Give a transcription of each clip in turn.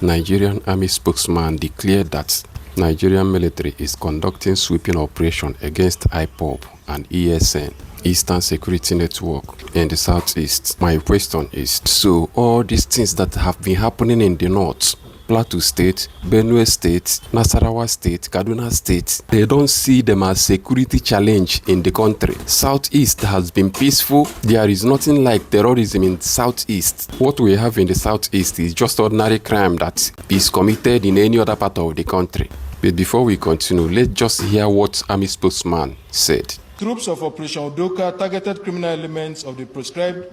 Nigerian Army spokesman declared that Nigerian military is conducting sweeping operation against IPOB and ESN, Eastern Security Network, in the southeast. My question is, so all these things that have been happening in the north, Plateau State, Benue State, Nasarawa State, Kaduna State, they don't see them as security challenge in the country. Southeast has been peaceful. There is nothing like terrorism in Southeast. What we have in the Southeast is just ordinary crime that is committed in any other part of the country. But before we continue, let's just hear what Army spokesman said. Troops of Operation Udoka targeted criminal elements of the proscribed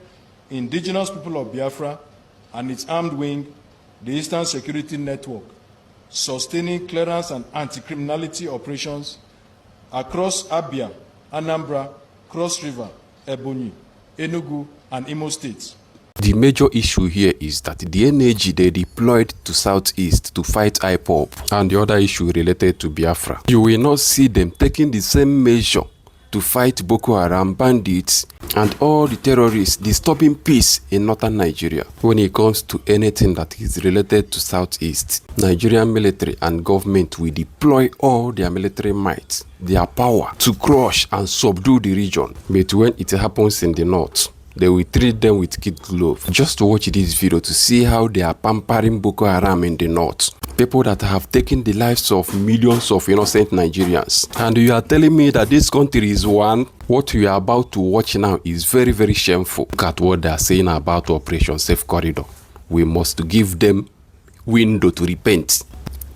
indigenous people of Biafra and its armed wing, the Eastern Security Network, sustaining clearance and anti-criminality operations across Abia, Anambra, Cross River, Ebonyi, Enugu, and Imo states. The major issue here is that the energy they deployed to Southeast to fight IPOB and the other issue related to Biafra, you will not see them taking the same measure to fight Boko Haram, bandits, and all the terrorists disturbing peace in northern Nigeria. When it comes to anything that is related to Southeast, Nigerian military and government will deploy all their military might, their power, to crush and subdue the region. But when it happens in the north, they will treat them with kid glove. Just watch this video to see how they are pampering Boko Haram in the north. People that have taken the lives of millions of innocent Nigerians. And you are telling me that this country is one? What you are about to watch now is very, very shameful. Look at what they are saying about Operation Safe Corridor. We must give them window to repent.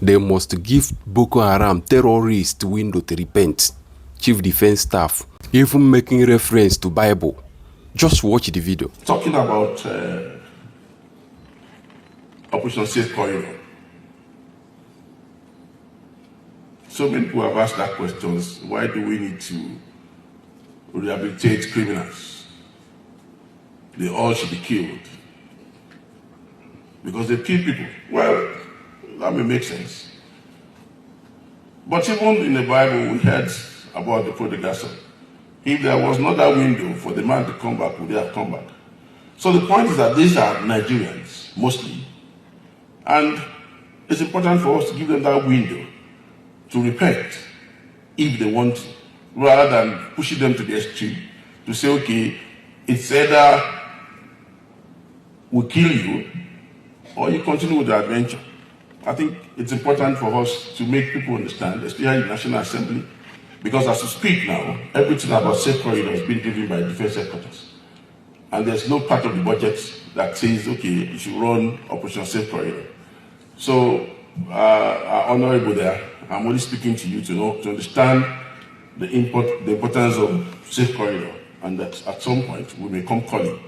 They must give Boko Haram terrorists window to repent. Chief Defense Staff, even making reference to Bible. Just watch the video. Talking about Operation Safe Corridor. So many people have asked that question, why do we need to rehabilitate criminals? They all should be killed. Because they kill people. Well, that may make sense. But even in the Bible, we heard about the prodigal son. If there was not that window for the man to come back, would they have come back? So the point is that these are Nigerians, mostly. And it's important for us to give them that window to repent if they want to, rather than pushing them to the extreme to say, okay, it's either we kill you or you continue with the adventure. I think it's important for us to make people understand, especially in the National Assembly, because as we speak now, everything about safe corridor is being driven by defense headquarters. And there's no part of the budget that says, okay, you should run Operation Safe Corridor. So, Honorable there, I'm only speaking to you to understand the importance of Safe Corridor, and that at some point we may come calling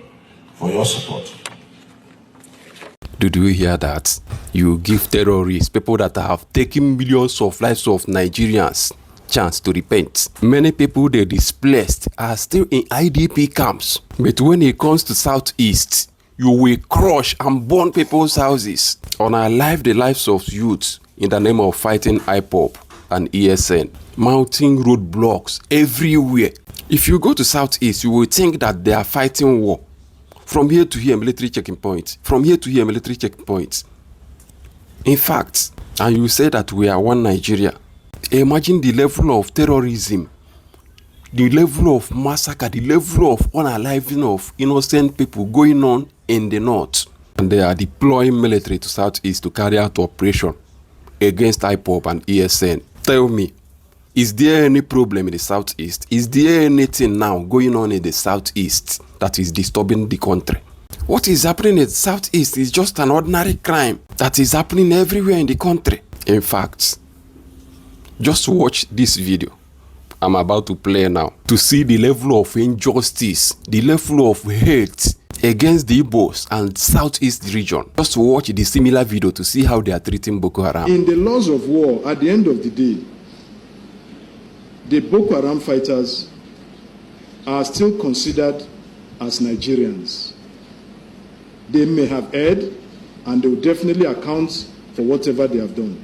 for your support. Did you hear that? You give terrorists, people that have taken millions of lives of Nigerians, chance to repent. Many people they displaced are still in IDP camps. But when it comes to Southeast, you will crush and burn people's houses. Unalive the lives of youths in the name of fighting IPOB and ESN. Mounting roadblocks everywhere. If you go to Southeast, you will think that they are fighting war. From here to here, military checking points. From here to here, military checking points. In fact, and you say that we are one Nigeria. Imagine the level of terrorism, the level of massacre, the level of unaliving of innocent people going on in the north. And they are deploying military to Southeast to carry out operation against IPOB and ESN. Tell me, is there any problem in the Southeast? Is there anything now going on in the Southeast that is disturbing the country? What is happening in the Southeast is just an ordinary crime that is happening everywhere in the country. In fact, just watch this video I'm about to play now to see the level of injustice, the level of hate against the Igbos and Southeast region. Just watch the similar video to see how they are treating Boko Haram. In the laws of war, at the end of the day, the Boko Haram fighters are still considered as Nigerians. They may have erred, and they will definitely account for whatever they have done.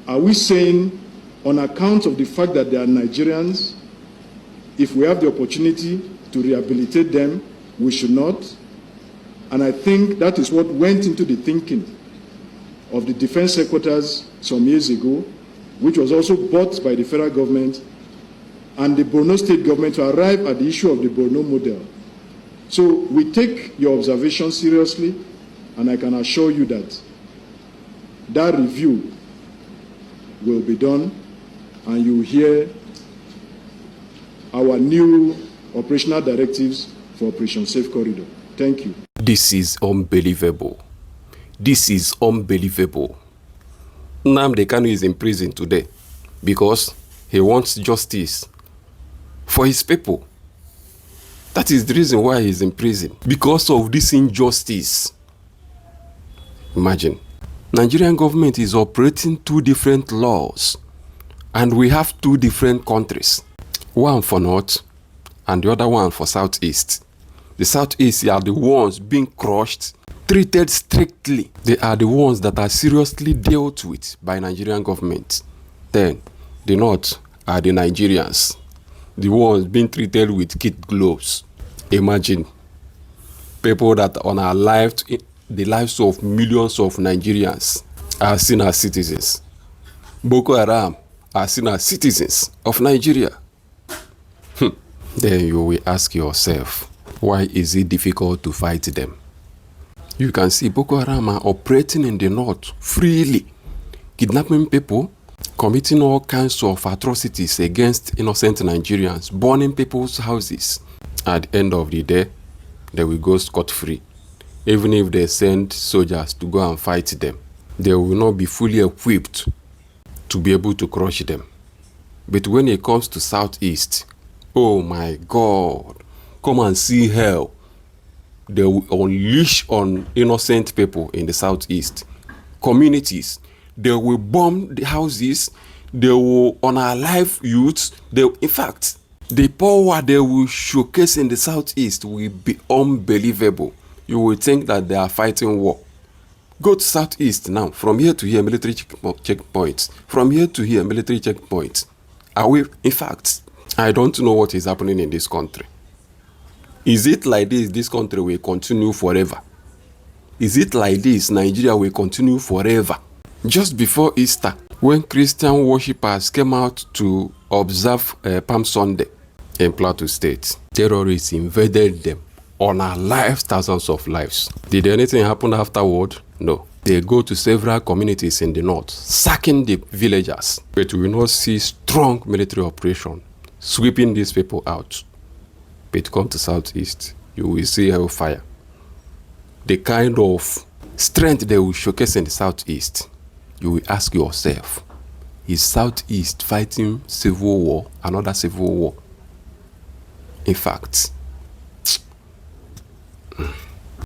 Are we saying, on account of the fact that they are Nigerians, if we have the opportunity to rehabilitate them, we should not? And I think that is what went into the thinking of the defense secretaries some years ago, which was also bought by the federal government and the Borno state government to arrive at the issue of the Borno model. So we take your observations seriously, and I can assure you that that review will be done, and you will hear our new operational directives for Operation Safe Corridor. Thank you. This is unbelievable. This is unbelievable. Nnamdi Kanu is in prison today because he wants justice for his people. That is the reason why he's in prison. Because of this injustice. Imagine. Nigerian government is operating two different laws. And we have two different countries. One for North and the other one for Southeast. The Southeast are the ones being crushed, treated strictly. They are the ones that are seriously dealt with by Nigerian government. Then, the North are the Nigerians. The ones being treated with kid gloves. Imagine people that on our lives, the lives of millions of Nigerians are seen as citizens. Boko Haram are seen as citizens of Nigeria. Then you will ask yourself, why is it difficult to fight them? You can see Boko Haram are operating in the north freely, kidnapping people, committing all kinds of atrocities against innocent Nigerians, burning people's houses. At the end of the day, they will go scot-free. Even if they send soldiers to go and fight them, they will not be fully equipped to be able to crush them. But when it comes to Southeast, oh my God, come and see hell. They will unleash on innocent people in the Southeast. Communities, they will bomb the houses, they will unalive youths. In fact, the power they will showcase in the Southeast will be unbelievable. You will think that they are fighting war. Go to Southeast now. From here to here, military checkpoints. From here to here, military checkpoints. In fact, I don't know what is happening in this country. Is it like this country will continue forever? Is it like this Nigeria will continue forever? Just before Easter, when Christian worshippers came out to observe Palm Sunday in Plateau State, terrorists invaded them, unalived thousands of lives. Did anything happen afterward? No. They go to several communities in the north, sacking the villagers. But we will not see strong military operation sweeping these people out. But come to Southeast, you will see hellfire. The kind of strength they will showcase in the Southeast, you will ask yourself, is Southeast fighting civil war, another civil war? In fact,